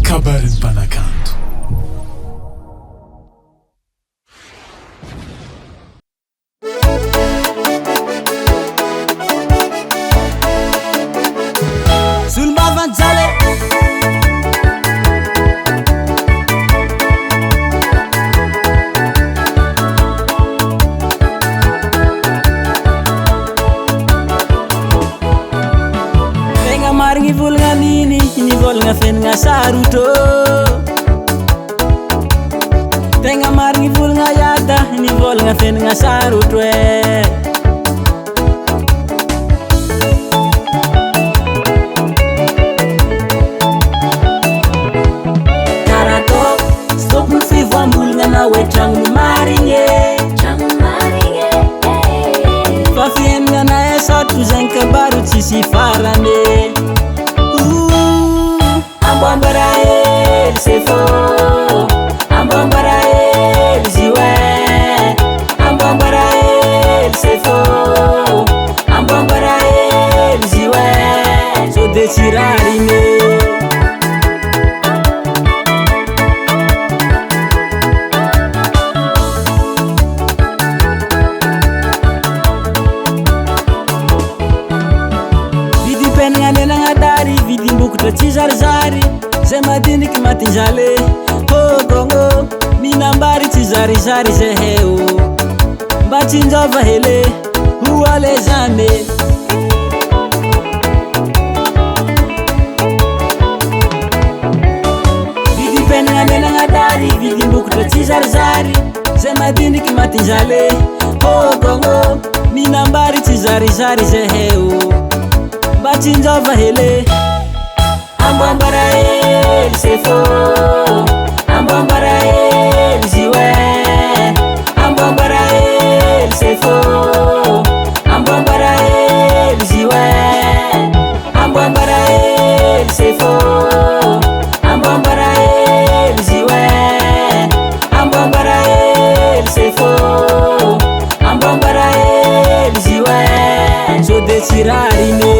kabarin'ny mpanakanto. Zulmavanjale Tenga marigny volagna nini nivolagna fenagna saroto Tenga marigny volagna yada nivolagna fenagna saroto Trangno marigny fa fiainagna sotro zegny kabaro tsisy farany Amboambara hely c'est faux Amboambara hely ziwe Amboambara hely c'est faux Amboambara hely ziwe so de tsirarigny Vidim-bokotra tsy zarizary zay madiniky matinjale gongo minambary tsy zarizary zay heo mba tsinjova hele hoa le zame vidim-penagna nenagna-dary vidim-bokotra tsy zarizary zay madiniky matinjale gongo minambary tsy zarizary zay heo mba tsinjova hele Amboambara hely c'est faux Amboambara hely ziwe Amboambara hely c'est faux Amboambara hely ziwe Amboambara hely c'est faux Amboambara hely ziwe Amboambara hely c'est faux Amboambara hely ziwe so de tsirarigny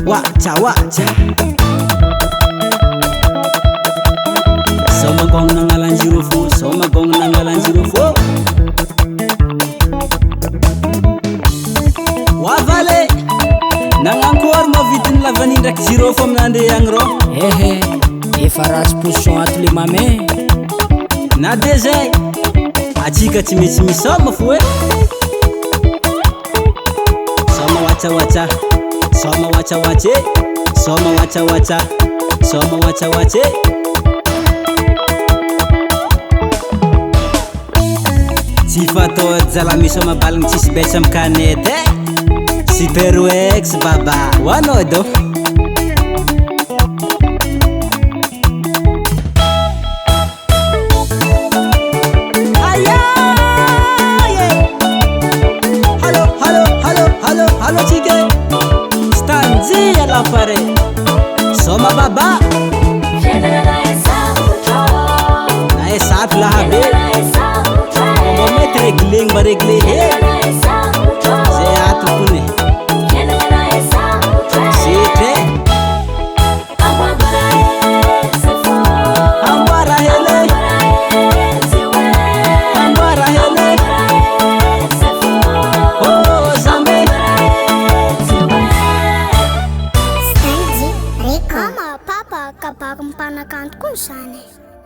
Wacha Soma gong nangalan jirofo Soma gong nangalan jirofo Wavale Nangankor mavidiny lavany ndraiky jirofo aminande agny ro Efa ratsy position ato le mame Na de zay atsika tsy metsy misoma fo Soma wacha Soma wacha Soma wacha Soma wacha Tsy fatao zala misoma baligny tsisy betsa amy kanety Super X baba Wanao do Halo chike Stanzia la pare Soma baba Na esat la habe On va mettre régler mba régler C'est ato kune C'est très Ambara hele Ambara hele Oh zambe Kama papa kapag mpanakanto kung saan